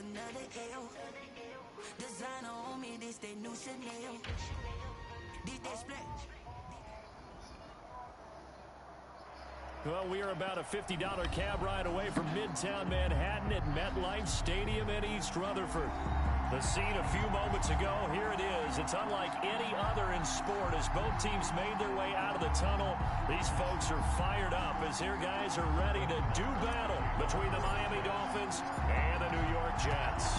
another L. Designer on me, this they new Chanel. Did they splash? Well, we are about a $50 cab ride away from Midtown Manhattan at MetLife Stadium in East Rutherford. The scene a few moments ago, here it is. It's unlike any other in sport as both teams made their way out of the tunnel. These folks are fired up as their guys are ready to do battle between the Miami Dolphins and the New York Jets.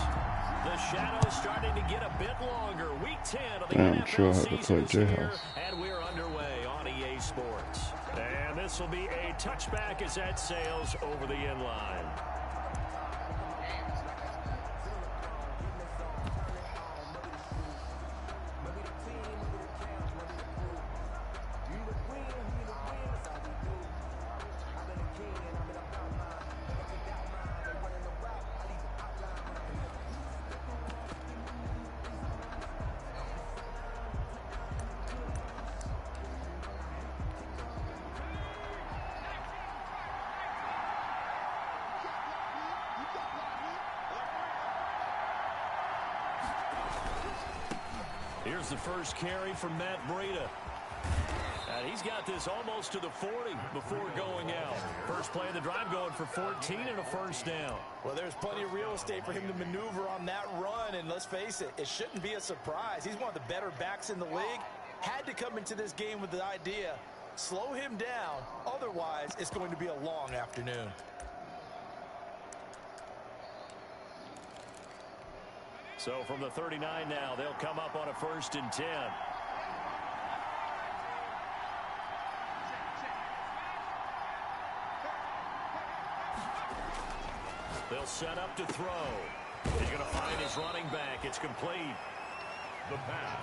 The shadow's starting to get a bit longer. Week 10 of the NFL season is here, and we're underway on EA Sports. And this will be a touchback as that sails over the inline. Here's the first carry from Matt Breida. And he's got this almost to the 40 before going out. First play of the drive going for 14 and a first down. Well, there's plenty of real estate for him to maneuver on that run. And let's face it, it shouldn't be a surprise. He's one of the better backs in the league. Had to come into this game with the idea, slow him down. Otherwise, it's going to be a long afternoon. So from the 39 now, they'll come up on a 1st and 10. They'll set up to throw. He's going to find his running back. It's complete.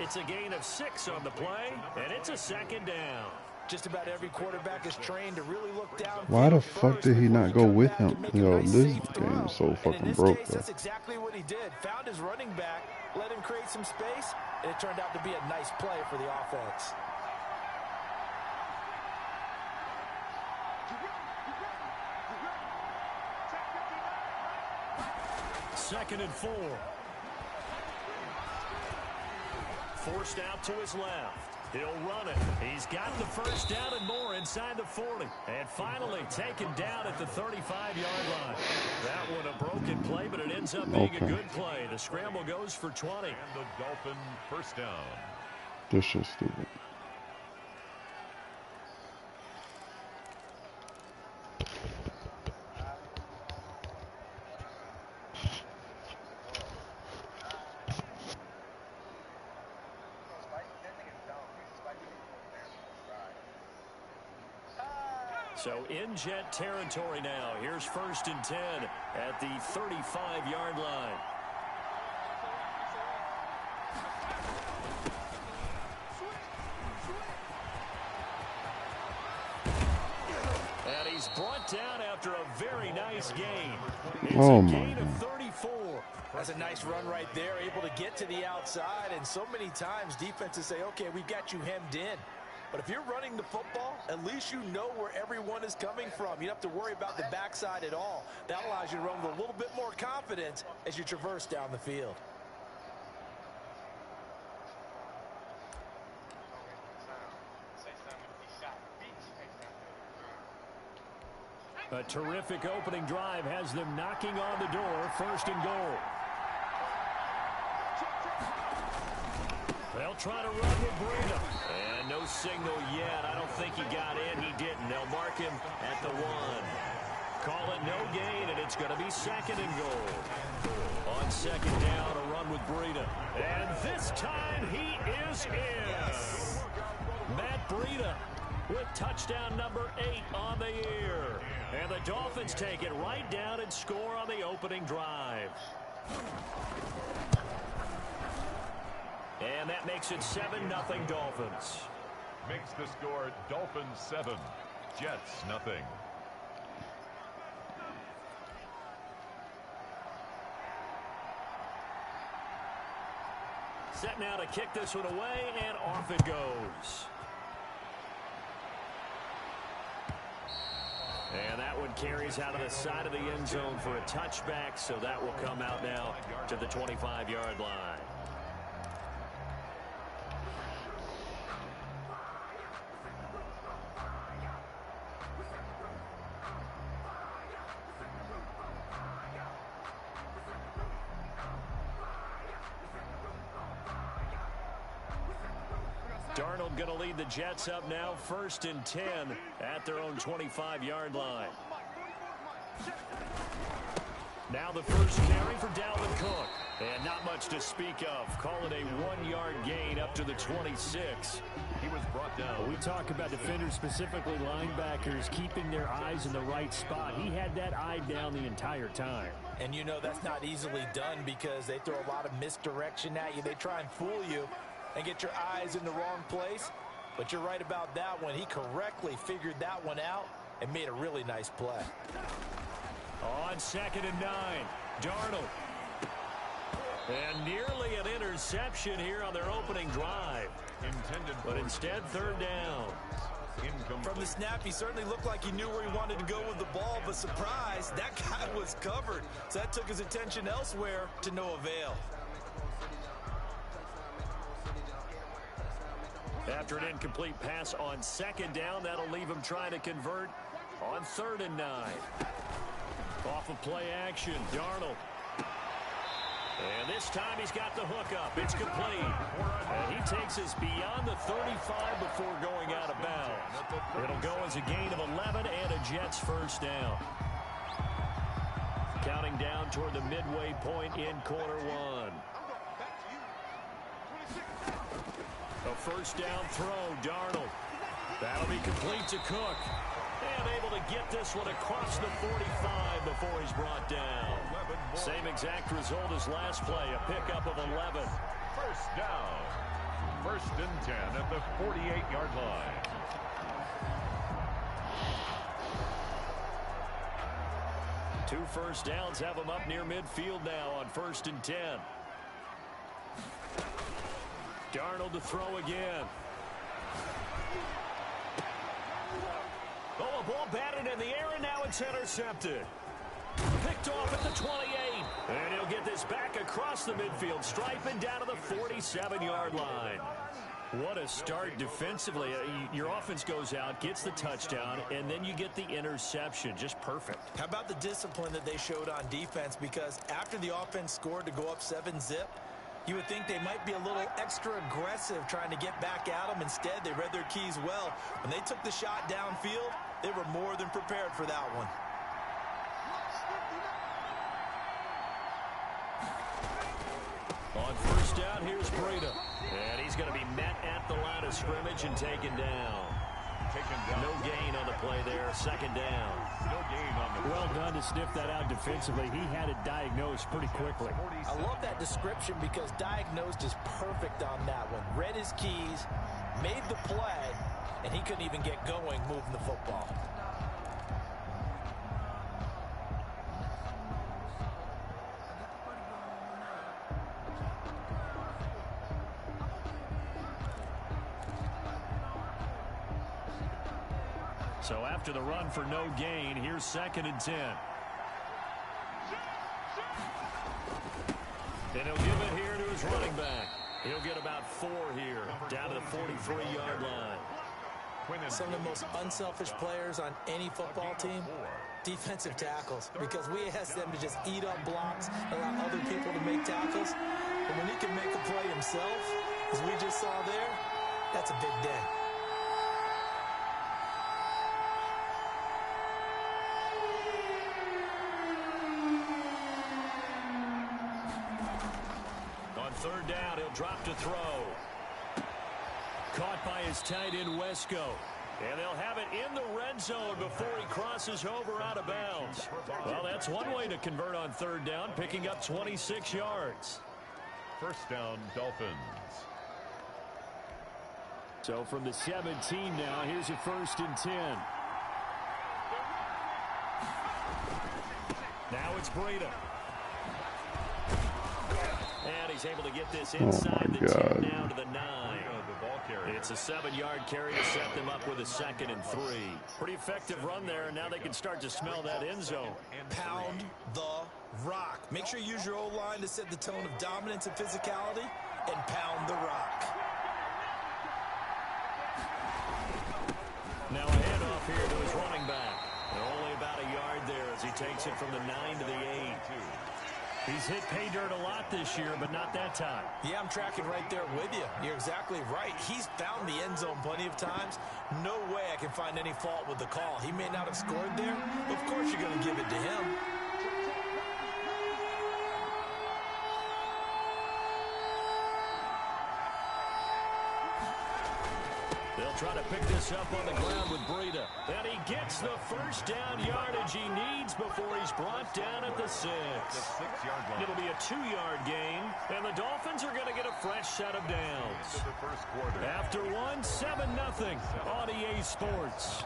It's a gain of 6 on the play, and it's a 2nd down. Just about every quarterback is trained to really look down. Why the fuck did he not go with him? Yo, this game is so fucking broke. That's exactly what he did. Found his running back, let him create some space, and it turned out to be a nice play for the offense. Second and 4. Forced out to his left. He'll run it. He's got the first down and more inside the 40. And finally taken down at the 35-yard line. That one a broken play, but it ends up being a good play. The scramble goes for 20. And the Dolphin first down. This shit's stupid. So in Jet territory now. Here's 1st and 10 at the 35-yard line. And he's brought down after a very nice gain. It's a gain of 34. That's a nice run right there, able to get to the outside. And so many times defenses say, okay, we've got you hemmed in. But if you're running the football, at least you know where everyone is coming from. You don't have to worry about the backside at all. That allows you to run with a little bit more confidence as you traverse down the field. A terrific opening drive has them knocking on the door. 1st and goal. They'll try to run with Breida. And no signal yet. I don't think he got in. He didn't. They'll mark him at the 1. Call it no gain, and it's going to be 2nd and goal. On 2nd down, a run with Breida. And this time he is in. Matt Breida with touchdown number 8 on the year. And the Dolphins take it right down and score on the opening drive. And that makes it 7-0 Dolphins. Makes the score Dolphins 7, Jets nothing. Set now to kick this one away, and off it goes. And that one One carries out of the side of the end zone for a touchback, so that will come out now to the 25-yard line. Darnold going to lead the Jets up now, 1st and 10 at their own 25-yard line. Now the first carry for Dalvin Cook. And not much to speak of. Call it a 1-yard gain up to the 26. He was brought down. We talk about defenders, specifically linebackers, keeping their eyes in the right spot. He had that eye down the entire time. And you know that's not easily done because they throw a lot of misdirection at you. They try and fool you and get your eyes in the wrong place. But you're right about that one. He correctly figured that one out and made a really nice play. On 2nd and 9, Darnold. And nearly an interception here on their opening drive. But instead, 3rd down. From the snap, he certainly looked like he knew where he wanted to go with the ball, but surprise, that guy was covered. So that took his attention elsewhere to no avail. After an incomplete pass on 2nd down, that'll leave him trying to convert on 3rd and 9. Off of play action, Darnold. And this time he's got the hookup. It's complete. And he takes us beyond the 35 before going out of bounds. It'll go as a gain of 11 and a Jets 1st down. Counting down toward the midway point in quarter 1. A 1st down throw, Darnold. That'll be complete to Cook. And able to get this one across the 45 before he's brought down. Same exact result as last play, a pickup of 11. 1st down. 1st and 10 at the 48-yard line. Two 1st downs have him up near midfield now on 1st and 10. Darnold to throw again. Oh, a ball batted in the air, and now it's intercepted. Picked off at the 28. And he'll get this back across the midfield stripe and down to the 47-yard line. What a start defensively. Your offense goes out, gets the touchdown, and then you get the interception. Just perfect. How about the discipline that they showed on defense? Because after the offense scored to go up 7-zip, you would think they might be a little extra aggressive trying to get back at them. Instead, they read their keys well. When they took the shot downfield, they were more than prepared for that one. On 1st down, here's Breida. And he's going to be met at the line of scrimmage and taken down. No gain on the play there. 2nd down. No gain on the play. Well done to sniff that out defensively. He had it diagnosed pretty quickly. I love that description because diagnosed is perfect on that one. Read his keys, made the play, and he couldn't even get going moving the football. So after the run for no gain, here's 2nd and 10. And he'll give it here to his running back. He'll get about 4 here, down to the 43-yard line. Some of the most unselfish players on any football team, defensive tackles, because we ask them to just eat up blocks, allow other people to make tackles. But when he can make a play himself, as we just saw there, that's a big day. On 3rd down, he'll drop to throw. Caught by his tight end, Wesco. And they'll have it in the red zone before he crosses over out of bounds. Well, that's one way to convert on 3rd down, picking up 26 yards. 1st down, Dolphins. So from the 17 now, here's a 1st and 10. Now it's Breida. And he's able to get this Oh inside my the 10 God. now to the 9. It's a 7-yard carry to set them up with a 2nd and 3. Pretty effective run there, and now they can start to smell that end zone. Pound the rock. Make sure you use your O-line to set the tone of dominance and physicality, and pound the rock. Now a handoff here to his running back. And only about a yard there as he takes it from the 9 to the 8. He's hit pay dirt a lot this year, but not that time. Yeah, I'm tracking right there with you. You're exactly right. He's found the end zone plenty of times. No way I can find any fault with the call. He may not have scored there, but of course you're going to give it to him. They'll try to pick this up on the ground with Breida. And he gets the first down yardage he needs before he's brought down at the 6. It'll be a 2-yard gain, and the Dolphins are going to get a fresh set of downs. After one, 7-0 on EA Sports.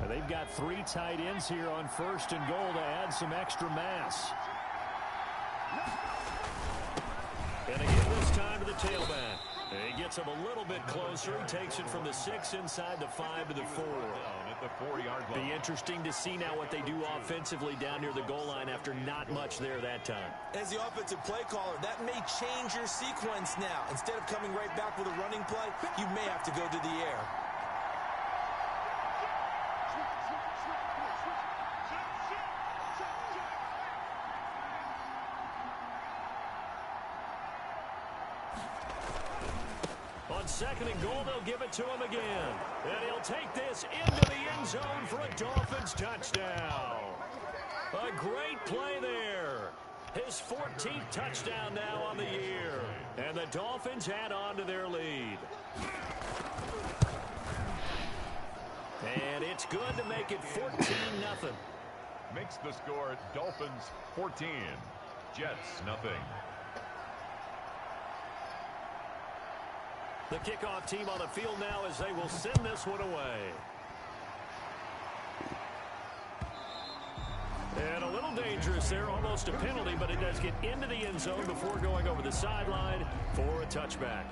They've got 3 tight ends here on 1st and goal to add some extra mass. And again this time to the tailback. He gets him a little bit closer. He takes it from the 6 inside the 5 to the 4. Be interesting to see now what they do offensively down near the goal line after not much there that time. As the offensive play caller, that may change your sequence now. Instead of coming right back with a running play, you may have to go to the air. On 2nd and goal, they'll give it to him again. And he'll take this into the end zone for a Dolphins touchdown. A great play there. His 14th touchdown now on the year. And the Dolphins add on to their lead. And it's good to make it 14-0. Makes the score Dolphins 14, Jets nothing. The kickoff team on the field now as they will send this one away. And a little dangerous there, almost a penalty, but it does get into the end zone before going over the sideline for a touchback.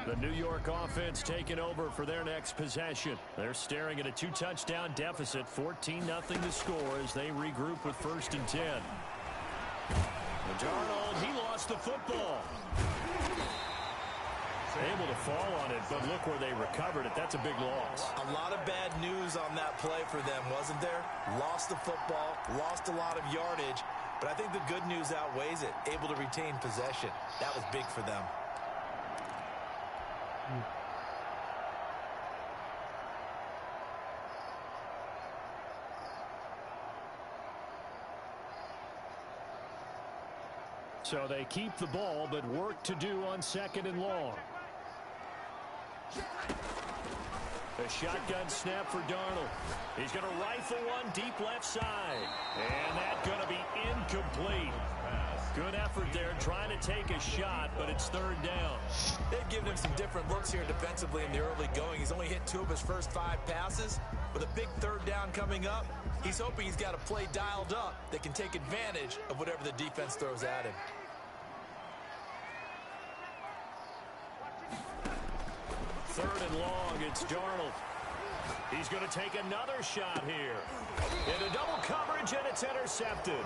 The New York offense taking over for their next possession. They're staring at a 2-touchdown deficit, 14-0 to score as they regroup with 1st and 10. Darnold, he lost the football. Able to fall on it, but look where they recovered it. That's a big loss. A lot of bad news on that play for them, wasn't there? Lost the football, lost a lot of yardage, but I think the good news outweighs it. Able to retain possession. That was big for them. So they keep the ball, but work to do on 2nd and long. A shotgun snap for Darnold. He's going to rifle one deep left side. And that's going to be incomplete. Good effort there trying to take a shot, but it's 3rd down. They've given him some different looks here defensively in the early going. He's only hit 2 of his first 5 passes. With a big 3rd down coming up, he's hoping he's got a play dialed up that can take advantage of whatever the defense throws at him. Third and long, it's Darnold. He's going to take another shot here. Into double coverage, and it's intercepted.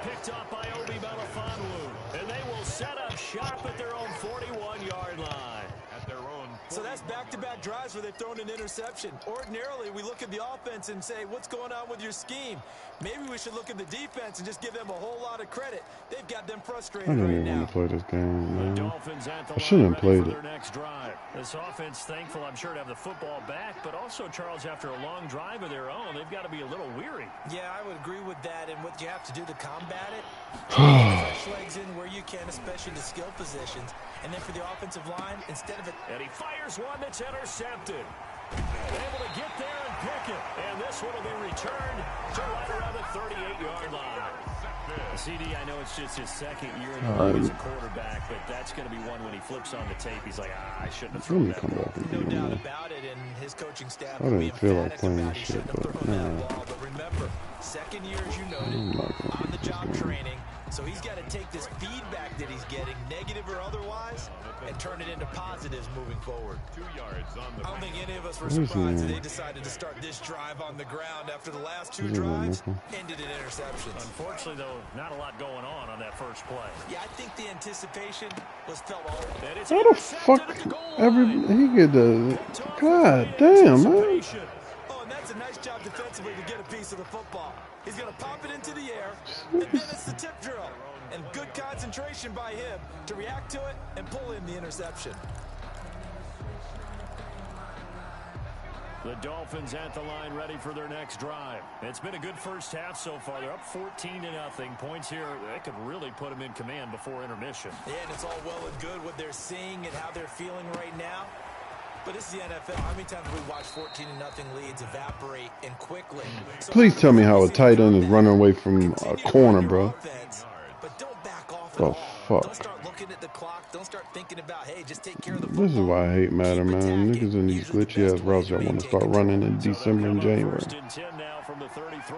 Picked up by Obi Melifonwu. And they will set up shop at their own 41-yard line. So that's back-to-back drives where they've thrown an interception. Ordinarily, we look at the offense and say, what's going on with your scheme? Maybe we should look at the defense and just give them a whole lot of credit. They've got them frustrated I didn't right even now. want to play this game, man. Dolphins at the I shouldn't have line ready played for it. their next drive. This offense thankful, I'm sure, to have the football back, but also, Charles, after a long drive of their own, they've got to be a little weary. Yeah, I would agree with that. And what you have to do to combat it, get fresh legs in where you can, especially the skill positions. And then for the offensive line, instead of it... And he fires one that's intercepted. Able to get there and pick it. And this one will be returned to right around the 38-yard line. CD, I know it's just his second year in the league as a quarterback, but that's going to be one when he flips on the tape. He's like, I shouldn't have thrown that ball. No doubt about it, and his coaching staff I didn't feel like playing this shit, but But remember, second year, as you noted, on-the-job training, so he's got to take this feedback that he's getting, negative or otherwise, and turn it into positives moving forward. 2 yards on the I don't think any of us were surprised that they decided to start this drive on the ground after the last 2 drives ended in interceptions. Unfortunately, though, not a lot going on that first play. Yeah, I think the anticipation was felt all. how the fuck he get the... God damn, man. Oh, and that's a nice job defensively to get a piece of the football. He's going to pop it into the air, and then it's the tip drill. And good concentration by him to react to it and pull in the interception. The Dolphins at the line ready for their next drive. It's been a good first half so far. They're up 14-0. Points here, they could really put them in command before intermission. Yeah, and it's all well and good what they're seeing and how they're feeling right now. But this is the NFL. How many times have we watched 14-0 leads evaporate and quickly? So Please tell me how a tight end is running away from a corner, bro. But don't back off at The all. fuck? Don't start looking at the clock. Don't start thinking about, hey, just take care of the This is why I hate Madden, man. Niggas in these glitchy ass routes y'all want to start running in December and January. First and 10 now from the 33.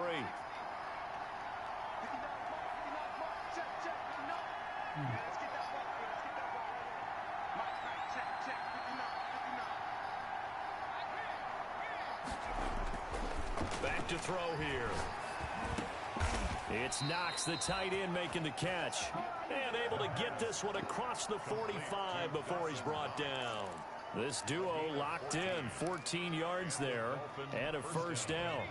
Back to throw here. It's Knox, the tight end, making the catch. And able to get this one across the 45 before he's brought down. This duo locked in, 14 yards there, and a first down.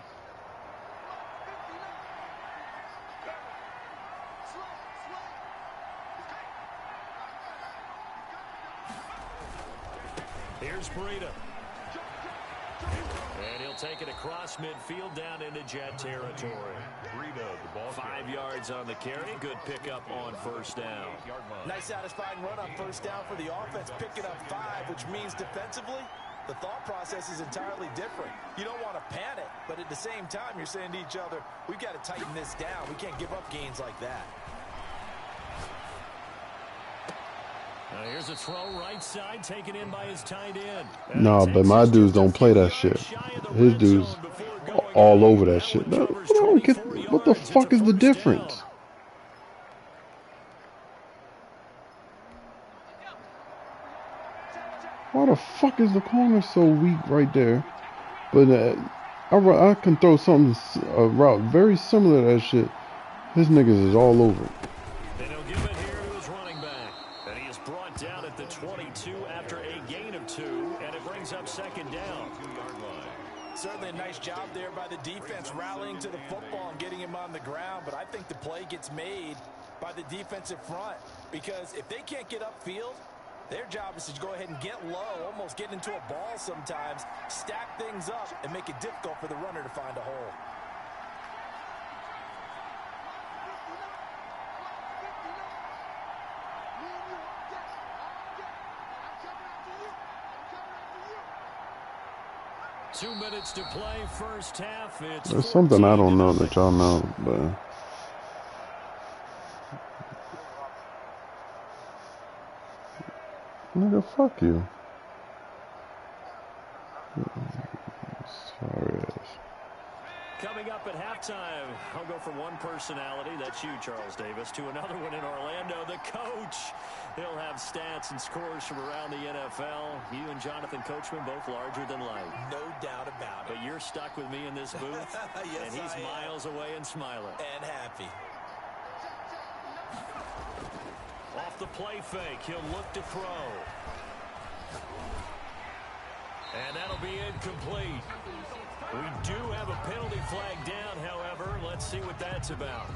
Here's Breida. And he'll take it across midfield down into Jet territory. Breida, the ball 5 yards on the carry. Good pickup on first down. nice satisfying run on first down for the offense, picking up 5, which means defensively, the thought process is entirely different. You don't want to panic, but at the same time, you're saying to each other, we've got to tighten this down. We can't give up gains like that. Now here's a throw right side, taken in by his tight end. Nah, but my dudes don't play that shit. His dudes all over that shit. I don't get, what the fuck is the difference? Why the fuck is the corner so weak right there? But I can throw something, a route very similar to that shit. His niggas is all over it. And he'll give it here to his running back. And he is brought down at the 22 after a gain of 2, and it brings up second down. Certainly a nice job there by the defense rallying to the football and getting him on the ground, but I think the play gets made by the defensive front because if they can't get upfield, their job is to go ahead and get low, almost get into a ball sometimes, stack things up, and make it difficult for the runner to find a hole. Two minutes to play, first half. There's something I don't know that y'all know, but nigga, fuck you. Sorry ass. Coming up at halftime, I'll go from one personality, that's you, Charles Davis, to another one in Orlando, the coach. He'll have stats and scores from around the NFL. You and Jonathan Coachman both larger than life. No doubt about it. But you're stuck with me in this booth, yes, and he's miles away and smiling. And happy. Off the play fake, he'll look to throw. And that'll be incomplete. We do have a penalty flag down, however. Let's see what that's about.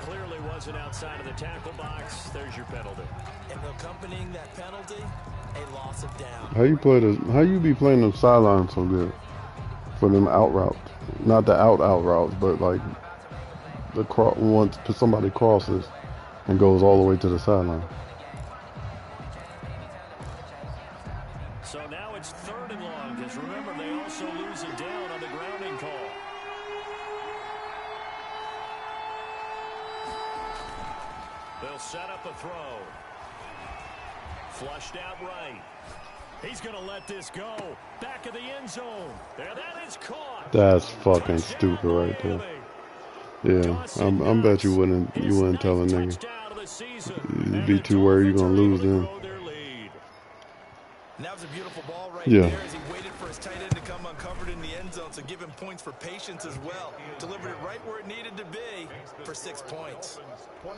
Clearly wasn't outside of the tackle box. There's your penalty. And accompanying that penalty, a loss of down. How you be playing them sidelines so good for them out routes? Not the out routes, but like the once somebody crosses and goes all the way to the sideline. So now it's 3rd and long, because remember, they also lose it down on the grounding call. They'll set up a throw. Flushed out right. He's going to let this go. Back of the end zone. There, that is caught. That's fucking stupid right there. Yeah, I bet you wouldn't tell a nigga. You'd be too worried you're gonna lose then. And that was a beautiful ball right there as he waited for his tight end to come uncovered in the end zone, so give him points for patience as well. Delivered it right where it needed to be for 6 points.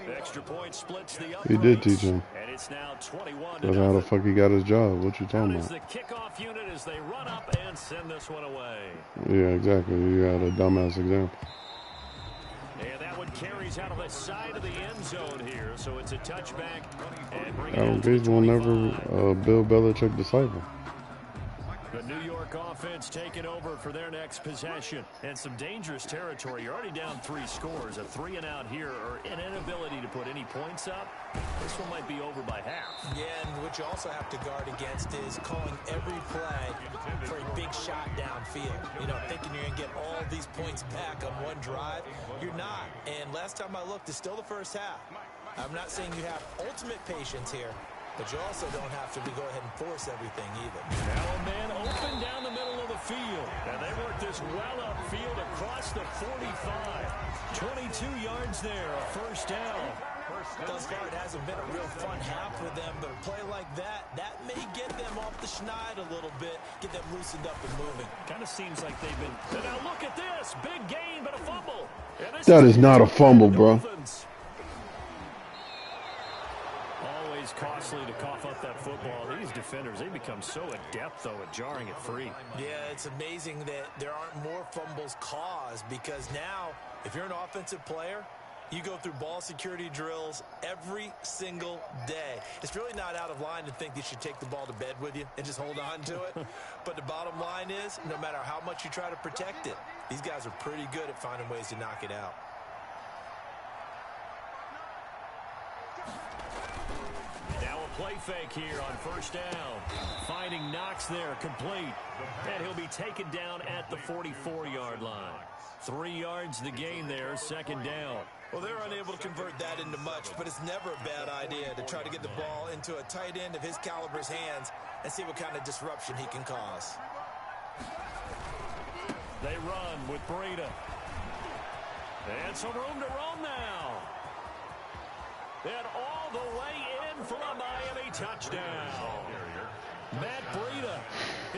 The extra point splits the He did teach him. And it's now 21. That's how the fuck he got his job. What you talking about? The kickoff unit as they run up and send this one away. Yeah, exactly. You got a dumbass example. And that one carries out of the side of the end zone here, so it's a touchback. Adam Gase will never Bill Belichick disciple. The New York offense taking over for their next possession. And some dangerous territory. You're already down 3 scores. A 3 and out here, or an inability to put any points up. This one might be over by half. Yeah, and what you also have to guard against is calling every play for a big shot downfield. You know, thinking you're going to get all these points back on one drive. You're not. And last time I looked, it's still the first half. I'm not saying you have ultimate patience here, but you also don't have to go ahead and force everything either. Now a man open down the middle of the field. And they work this well upfield across the 45. 22 yards there, a first down. Thus far, it hasn't been a real fun half for them, but a play like that may get them off the schneid a little bit, get them loosened up and moving. Kind of seems like they've been... And now look at this. Big gain, but a fumble. That is not a fumble, bro. Always costly to cough up that football. These defenders, they become so adept, though, at jarring it free. Yeah, it's amazing that there aren't more fumbles caused, because now, if you're an offensive player, you go through ball security drills every single day. It's really not out of line to think you should take the ball to bed with you and just hold on to it. But the bottom line is, no matter how much you try to protect it, these guys are pretty good at finding ways to knock it out. Now a play fake here on first down. Finding Knox there, complete. And he'll be taken down at the 44-yard line. 3 yards the gain there, second down. Well, they're unable to convert that into much, but it's never a bad idea to try to get the ball into a tight end of his caliber's hands and see what kind of disruption he can cause. They run with Breida. And some room to roam now. And all the way in for a Miami touchdown. Matt Breida,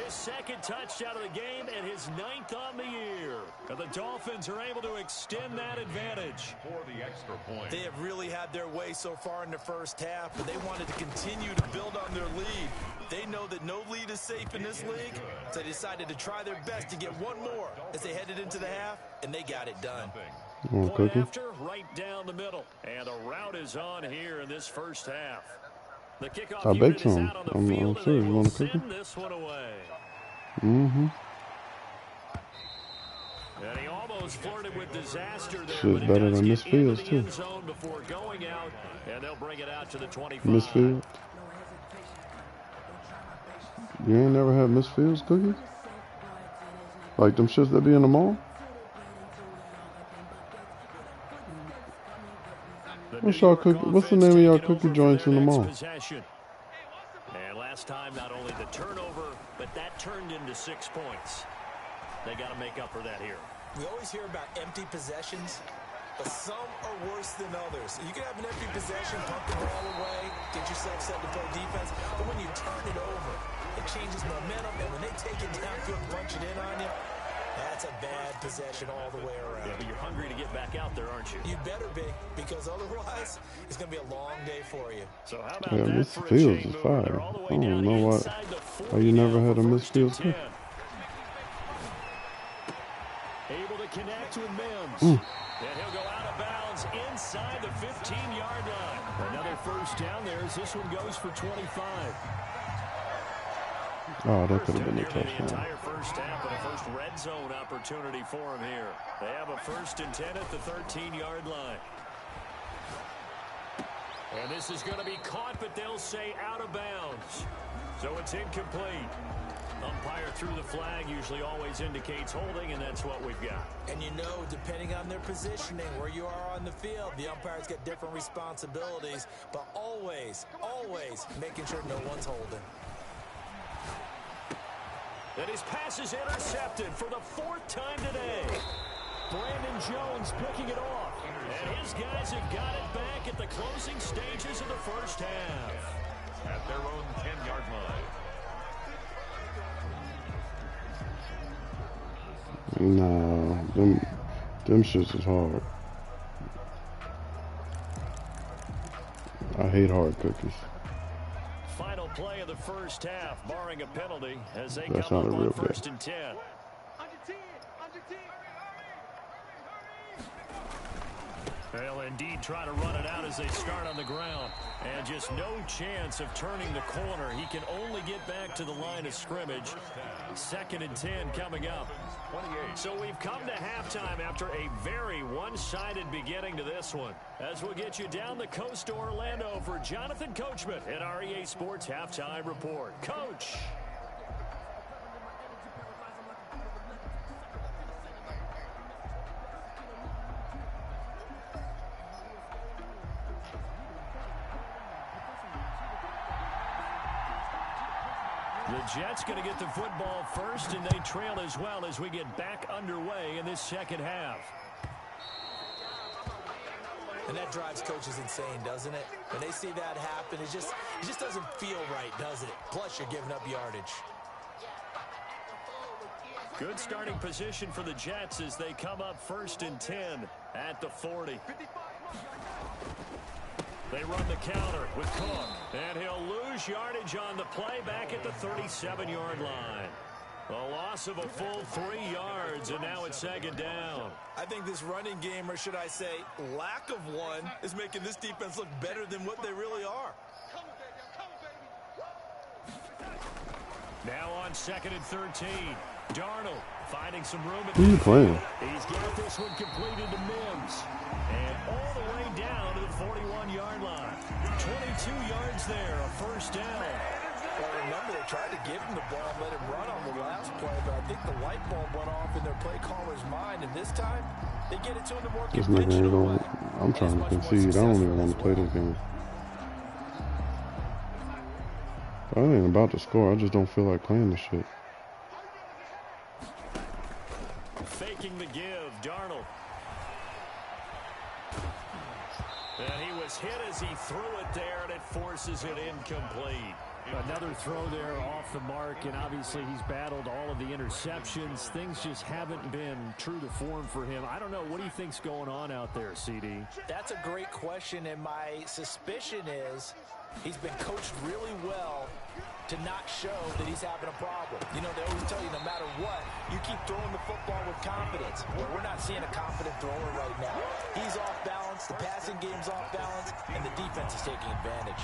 his second touchdown of the game and his 9th on the year. And the Dolphins are able to extend that advantage. For the extra point. They have really had their way so far in the first half, but they wanted to continue to build on their lead. They know that no lead is safe in this league, so they decided to try their best to get one more as they headed into the half, and they got it done. Point after, right down the middle. And the route is on here in this first half. The kickoff I baked unit is some. out on the I'm field, serious. and You they want will to cook send this one away. Mm-hmm. And he almost flirted with disaster there, Shit, but he better does than get Miss into Fields, the too. end zone before going out, and they'll bring it out to the 25. Miss Fields. You ain't never had Miss Fields cookies? Like them shits that be in the mall? What's the name of y'all cookie joints in the mall? And last time, not only the turnover, but that turned into 6 points. They got to make up for that here. We always hear about empty possessions, but some are worse than others. You can have an empty possession, pump the ball away, get yourself set to play defense, but when you turn it over, it changes momentum, and when they take it downfield and punch it in on you, that's a bad possession all the way around. Yeah, but you're hungry to get back out there, aren't you? You better be, because otherwise, it's going to be a long day for you. So how about Yeah, that Miss for a Fields chain is mover? fire. They're all the way I don't down know inside the why you never 40 had a now, Miss first and Fields cookie. 10. to connect with Mims. And he'll go out of bounds inside the 15-yard line. Another first down there as this one goes for 25. Oh, that could have been a touchdown. The touchdown. entire first half and a first red zone opportunity for him here. They have a 1st and 10 at the 13-yard line. And this is going to be caught, but they'll say out of bounds. So it's incomplete. Umpire threw the flag, usually always indicates holding, and that's what we've got. And you know, depending on their positioning, where you are on the field, the umpires get different responsibilities, but always making sure no one's holding. And his pass is intercepted for the 4th time today. Brandon Jones picking it off. And his guys have got it back at the closing stages of the first half. At their own 10-yard line. Nah, them shits is hard. I hate hard cookies. Final play of the first half, barring a penalty, as they That come up sounded on real 1st good. and 10. They'll indeed try to run it out as they start on the ground. And just no chance of turning the corner. He can only get back to the line of scrimmage. 2nd and 10 coming up. So we've come to halftime after a very one-sided beginning to this one. As we'll get you down the coast to Orlando for Jonathan Coachman at our EA Sports Halftime Report. Coach! The Jets going to get the football first, and they trail as well as we get back underway in this second half. And that drives coaches insane, doesn't it? When they see that happen, it just doesn't feel right, does it? Plus, you're giving up yardage. Good starting position for the Jets as they come up 1st and 10 at the 40. They run the counter with Cook, and he'll lose yardage on the play back at the 37-yard line. A loss of a full 3 yards, and now it's 2nd down. I think this running game, or should I say lack of one, is making this defense look better than what they really are. Now on 2nd and 13, Darnold finding some room. Who are you playing? He's got this one completed to Mims. And all the way down to the 41-yard line. 22 yards there, a 1st down. Well, remember, they tried to give him the ball and let him run on the last play, but I think the light bulb went off in their play caller's mind, and this time, they get it to him the more This nigga ain't conventional way. gonna, I'm trying to concede. I don't even want to play this game. I ain't about to score. I just don't feel like playing this shit. Faking the give, Darnold. And he was hit as he threw it there, and it forces it incomplete. Another throw there off the mark, and obviously he's battled all of the interceptions. Things just haven't been true to form for him. I don't know. What do you think's going on out there, CD? That's a great question, and my suspicion is he's been coached really well to not show that he's having a problem. You know, they always tell you no matter what, you keep throwing the football with confidence. Well, we're not seeing a confident thrower right now. He's off balance, the passing game's off balance, and the defense is taking advantage.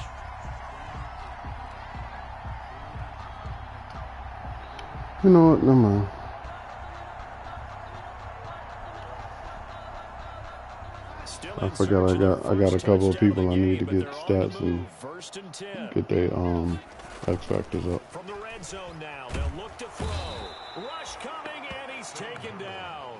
You know what? Never mind. I forgot I got a couple of people I need to get stats and get their X factors up. From the red zone now, they'll look to throw. Rush coming, and he's taken down.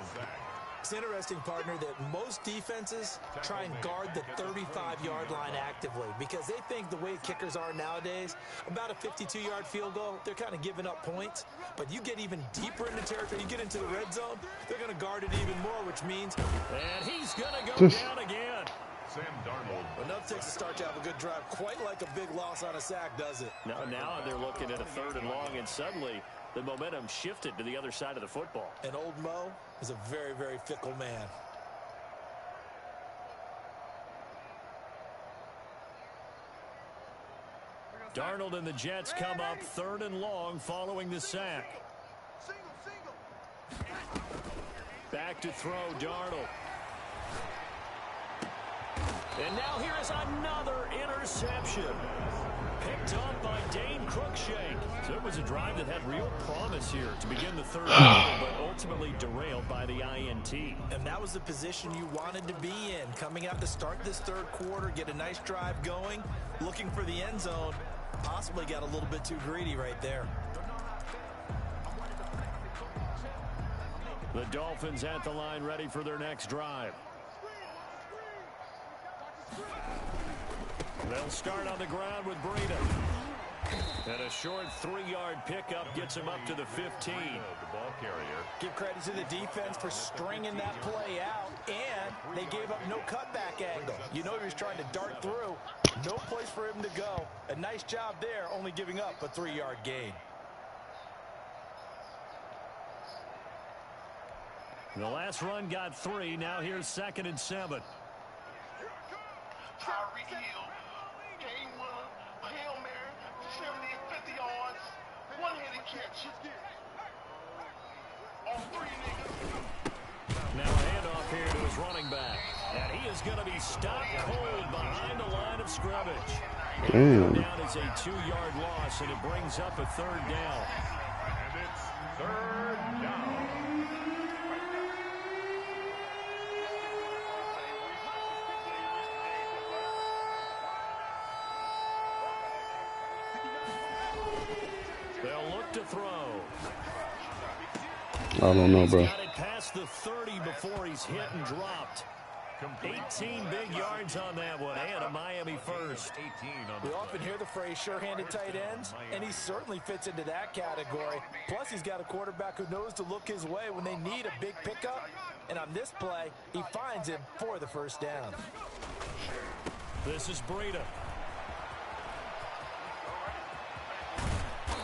It's interesting, partner, that most defenses try and guard the 35-yard line actively because they think the way kickers are nowadays, about a 52-yard field goal, they're kind of giving up points. But you get even deeper into territory, you get into the red zone, they're going to guard it even more, which means... And he's going to go down again. Sam Darnold. Enough takes a start to have a good drive. Quite like a big loss on a sack, does it? Now they're looking at a 3rd and long, and suddenly the momentum shifted to the other side of the football. And old Mo is a very, very fickle man. Darnold and the Jets come up 3rd and long following the sack. Back back to throw, Darnold. And now here is another interception. Picked up by Dane Cruikshank. So it was a drive that had real promise here to begin the third quarter, but ultimately derailed by the INT. And that was the position you wanted to be in. Coming out to start this third quarter, get a nice drive going, looking for the end zone. Possibly got a little bit too greedy right there. The Dolphins at the line, ready for their next drive. They'll start on the ground with Breida. And a short 3-yard pickup gets him up to the 15. The ball carrier. Give credit to the defense for stringing that play out, and they gave up no cutback angle. You know he was trying to dart through. No place for him to go. A nice job there, only giving up a 3-yard gain. The last run got 3. Now here's 2nd and 7. Tyreek Hill, game winner, a Hail Mary, 70 and 50 yards, one-handed catch. On 3 niggas. Now a handoff here to his running back. And he is going to be stopped cold behind the line of scrimmage. Damn. Down is a 2-yard loss, and it brings up a 3rd down. And it's 3rd down. They'll look to throw. I don't know, bro. He's got it past the 30 before he's hit and dropped. 18 big yards on that one, and a Miami first. We often hear the phrase sure-handed tight ends, and he certainly fits into that category. Plus, he's got a quarterback who knows to look his way when they need a big pickup. And on this play, he finds him for the 1st down. This is Breida.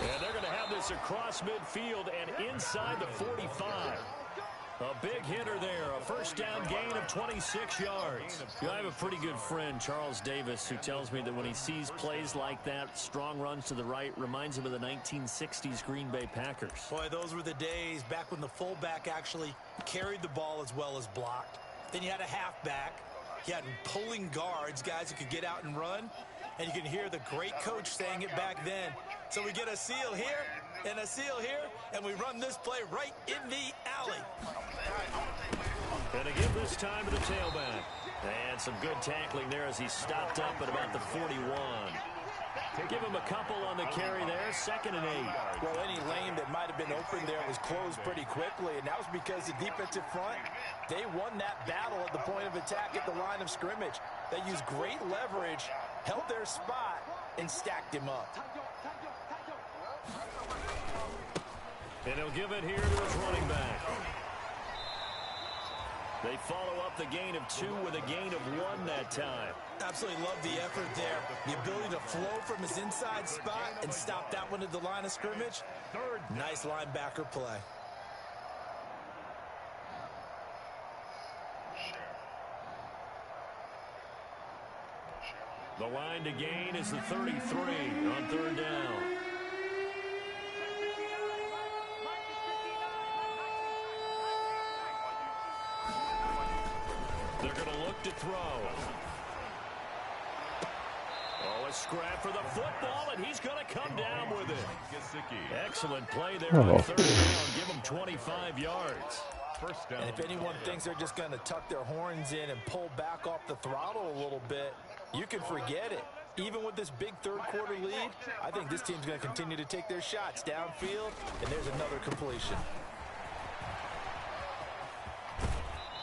And they're going to have this across midfield and inside the 45. A big hitter there, a 1st down gain of 26 yards. I have a pretty good friend, Charles Davis, who tells me that when he sees plays like that, strong runs to the right, reminds him of the 1960s Green Bay Packers. Boy, those were the days back when the fullback actually carried the ball as well as blocked. Then you had a halfback. You had pulling guards, guys who could get out and run. And you can hear the great coach saying it back then. So we get a seal here and a seal here, and we run this play right in the alley. And to give this time to the tailback. And some good tackling there as he stopped up at about the 41. Give him a couple on the carry there, 2nd and 8. Well, any lane that might have been open there was closed pretty quickly, and that was because the defensive front, they won that battle at the point of attack at the line of scrimmage. They used great leverage, held their spot, and stacked him up. And he'll give it here to his running back. They follow up the gain of 2 with a gain of 1 that time. Absolutely love the effort there. The ability to flow from his inside spot and stop that one at the line of scrimmage. Nice linebacker play. The line to gain is the 33 on 3rd down. They're going to look to throw. Oh, a scrap for the football, and he's going to come down with it. Excellent play there on 3rd down. Give him 25 yards. 1st down. And if anyone thinks they're just going to tuck their horns in and pull back off the throttle a little bit, you can forget it. Even with this big 3rd quarter lead, I think this team's going to continue to take their shots downfield, and there's another completion.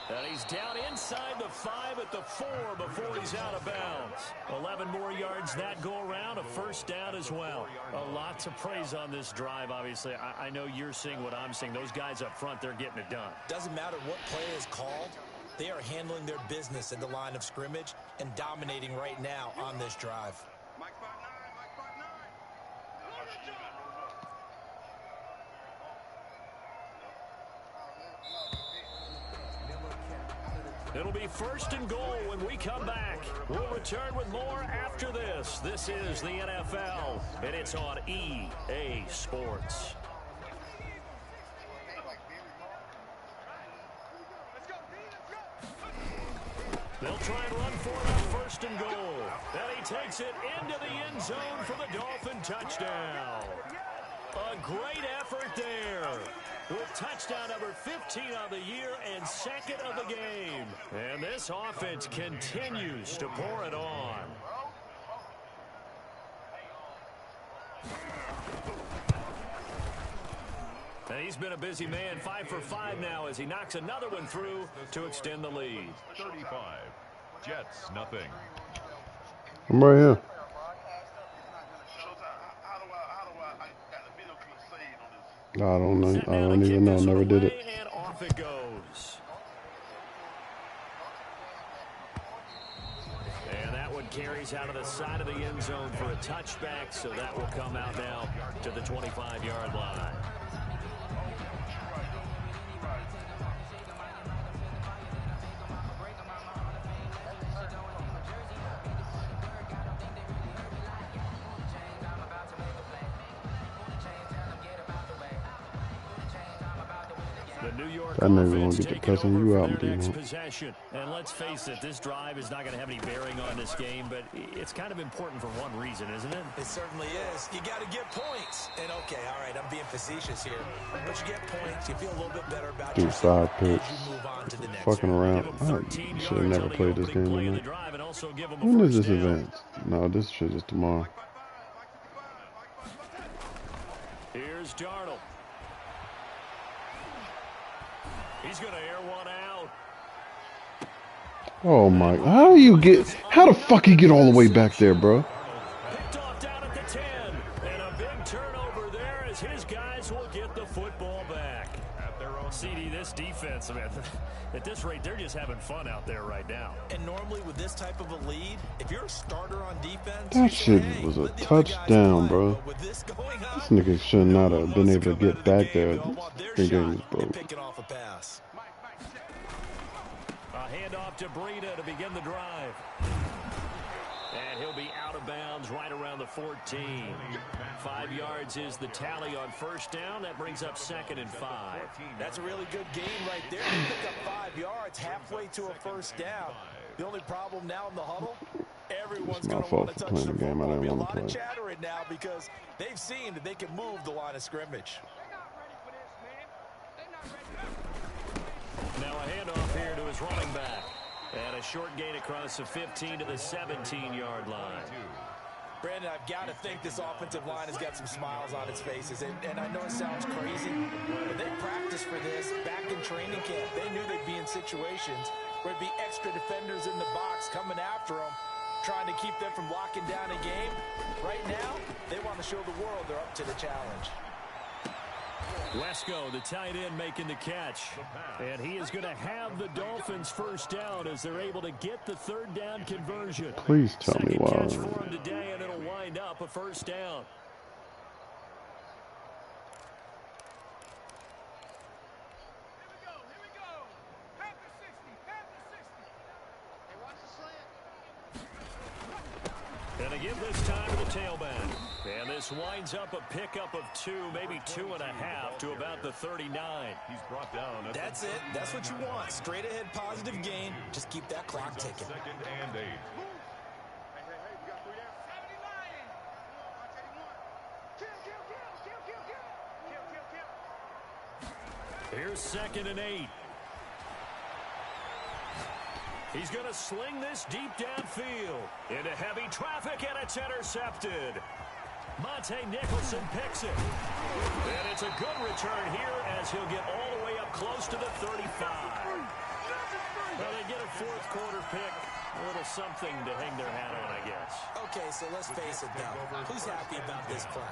And he's down inside the 5 at the 4 before he's out of bounds. 11 more yards that go around, a 1st down as well. A lot to praise on this drive, obviously. I know you're seeing what I'm seeing. Those guys up front, they're getting it done. Doesn't matter what play is called. They are handling their business at the line of scrimmage and dominating right now on this drive. It'll be 1st and goal when we come back. We'll return with more after this. This is the NFL, and it's on EA Sports. They'll try and run for it on 1st and goal. And he takes it into the end zone for the Dolphin touchdown. A great effort there. With touchdown number 15 on the year and 2nd of the game. And this offense continues to pour it on. And he's been a busy man, 5 for 5 now as he knocks another one through to extend the lead. 35. Jets, nothing. I'm right here. I don't know. I don't even know. Never did it. And off it goes. And that one carries out of the side of the end zone for a touchback, so that will come out now to the 25-yard line. That nigga gonna get the cussing you out, possession. And let's face it, this drive is not going to have any bearing on this game, but it's kind of important for one reason, isn't it? It certainly is. You got to get points. And okay, all right, I'm being facetious here, but you get points. You feel a little bit better about yourself as you move on to the next fucking around. I should have never played this game on that. When is this event? No, this shit is tomorrow. Here's Darnold. He's going to air one out. Oh my! How the fuck he get all the way back there, bro? Picked off down at the 10, and a big turnover there as his guys will get the football back. At their own CD, this defense, man, at this rate, they're just having fun out there right now. And normally with this type of a lead, if you're a starter on defense, that shit was a touchdown, bro. This nigga should not have been able to get back there. This game is broke. A handoff to Breida to begin the drive. And he'll be out of bounds right around the 14. 5 yards is the tally on 1st down. That brings up 2nd and 5. That's a really good gain right there. You pick up 5 yards halfway to a 1st down. The only problem now in the huddle, everyone's going to want to touch the football. There'll be a lot of chattering now because they've seen that they can move the line of scrimmage. Now a handoff here to his running back. And a short gain across the 15 to the 17-yard line. Brandon, I've got to think this offensive line has got some smiles on its faces. And I know it sounds crazy, but they practiced for this back in training camp. They knew they'd be in situations where there'd be extra defenders in the box coming after them, trying to keep them from locking down a game. Right now, they want to show the world they're up to the challenge. Wesco, the tight end, making the catch. And he is going to have the Dolphins 1st down as they're able to get the 3rd down conversion. Please tell me why. Second catch for him today, and it'll wind up a 1st down. And they give this time to the tailback. And this winds up a pickup of 2, maybe 2.5 to about the 39. He's brought down. That's it. That's what you want. Straight ahead positive gain. Just keep that clock ticking. 2nd and 8. Here's 2nd and 8. He's going to sling this deep downfield into heavy traffic, and it's intercepted. Monte Nicholson picks it. And it's a good return here as he'll get all the way up close to the 35. Well, they get a 4th quarter pick. A little something to hang their hat on, I guess. Okay, so let's face it now. Who's happy about this play?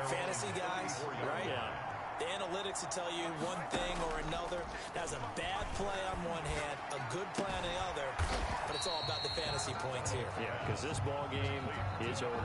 Fantasy guys, right? Yeah. The analytics will tell you one thing or another. That's a bad play on one hand, a good play on the other, but it's all about the fantasy points here. Yeah, because this ball game is over.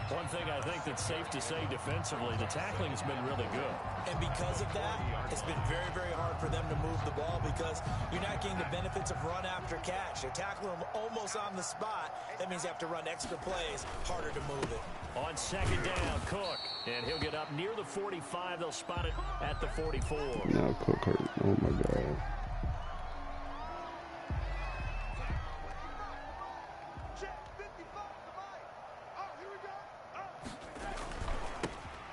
One thing I think that's safe to say defensively, the tackling has been really good. And because of that, it's been very, very hard for them to move the ball because you're not getting the benefits of run after catch. You're tackling them almost on the spot. That means you have to run extra plays, harder to move it. On 2nd down, Cook. And he'll get up near the 45. They'll spot it at the 44. Now Cook hurt. Oh, my God.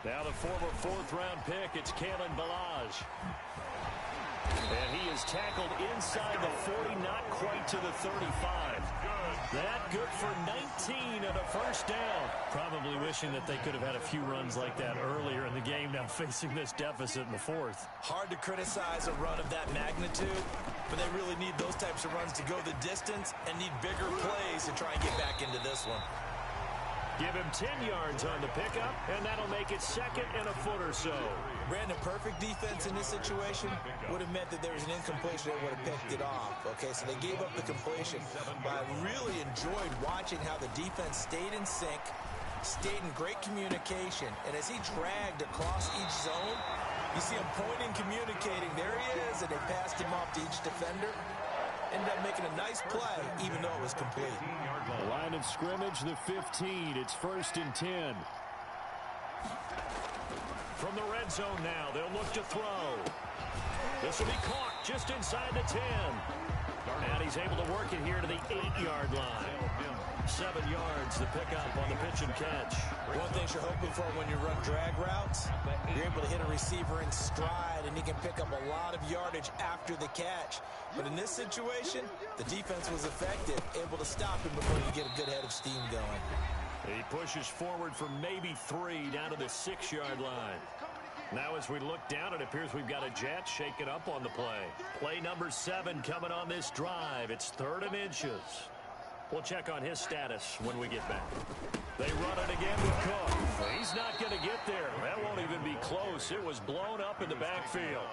Now the former fourth-round pick, it's Kalen Ballage. And he is tackled inside the 40, not quite to the 35. That good for 19 and a first down. Probably wishing that they could have had a few runs like that earlier in the game, now facing this deficit in the fourth. Hard to criticize a run of that magnitude, but they really need those types of runs to go the distance and need bigger plays to try and get back into this one. Give him 10 yards on the pickup, and that'll make it second and a foot or so. Brandon, perfect defense in this situation would have meant that there was an incompletion that would have picked it off. Okay, so they gave up the completion. But I really enjoyed watching how the defense stayed in sync, stayed in great communication. And as he dragged across each zone, you see him pointing, communicating. There he is, and they passed him off to each defender. Ended up making a nice play, even though it was complete. The line of scrimmage, the 15. It's 1st and 10. From the red zone now, they'll look to throw. This will be caught just inside the 10. And he's able to work it here to the 8-yard line. 7 yards, the pickup on the pitch and catch. One thing you're hoping for when you run drag routes, you're able to hit a receiver in stride, and he can pick up a lot of yardage after the catch. But in this situation, the defense was effective, able to stop him before you get a good head of steam going. He pushes forward for maybe 3 down to the 6-yard line. Now as we look down, it appears we've got a Jet shaking up on the play. Play number 7 coming on this drive. It's 3rd and inches. We'll check on his status when we get back. They run it again with Cook. He's not going to get there. That won't even be close. It was blown up in the backfield.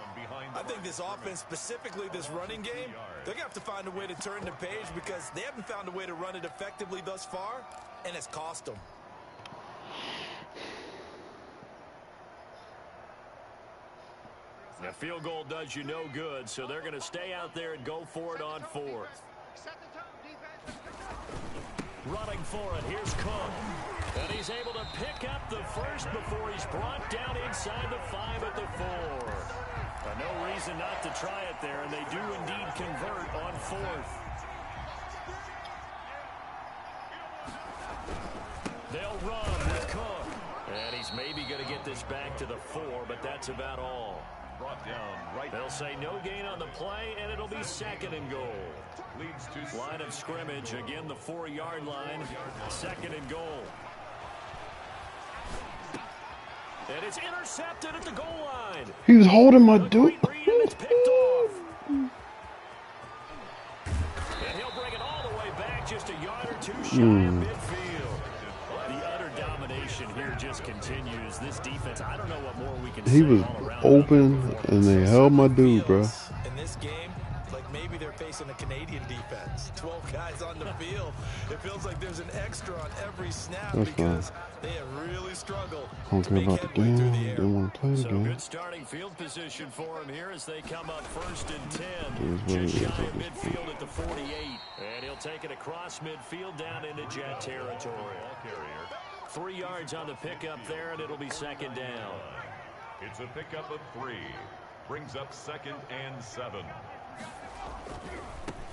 I think this offense, specifically this running game, they're going to have to find a way to turn the page because they haven't found a way to run it effectively thus far, and it's cost them. A field goal does you no good, so they're going to stay out there and go for it on 4th. Running for it, here's Cook. And he's able to pick up the first before he's brought down inside the 5 at the 4. No reason not to try it there, and they do indeed convert on 4th. They'll run with Cook. And he's maybe going to get this back to the 4, but that's about all. Brought down right. They'll say no gain on the play, and it'll be 2nd and goal. Leads to Line of scrimmage, again the 4-yard line, 2nd and goal. And it's intercepted at the goal line. He was holding my dude. It's picked off. And he'll bring it all the way back, just a yard or 2 shy of midfield. The utter domination here just continues. This defense, I don't know what more we can say. He was all around open, and they held my dude, bro. In this game, like maybe they're facing a Canadian defense. 12 guys on the field. It feels like there's an extra on every snap because they have really struggled to make headway through the air. They want to play the So game. good starting field position for him here as they come up 1st and 10. Just shy of midfield at the 48. And he'll take it across midfield down into Jet territory. 3 yards on the pickup there, and it'll be 2nd down. It's a pickup of 3. Brings up 2nd and 7.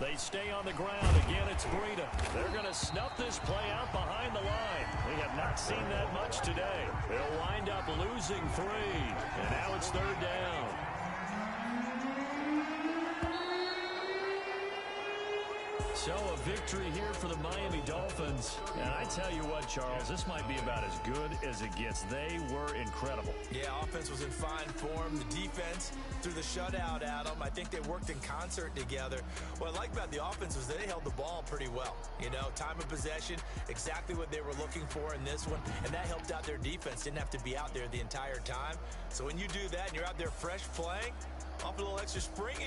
They stay on the ground. Again, it's Breida. They're going to snuff this play out behind the line. We have not seen that much today. They'll wind up losing 3. And now it's 3rd down. So a victory here for the Miami Dolphins. And I tell you what, Charles, this might be about as good as it gets. They were incredible. Yeah, offense was in fine form. The defense threw the shutout at them. I think they worked in concert together. What I like about the offense was they held the ball pretty well. You know, time of possession, exactly what they were looking for in this one. And that helped out their defense. Didn't have to be out there the entire time. So when you do that and you're out there fresh playing, off a little extra spring,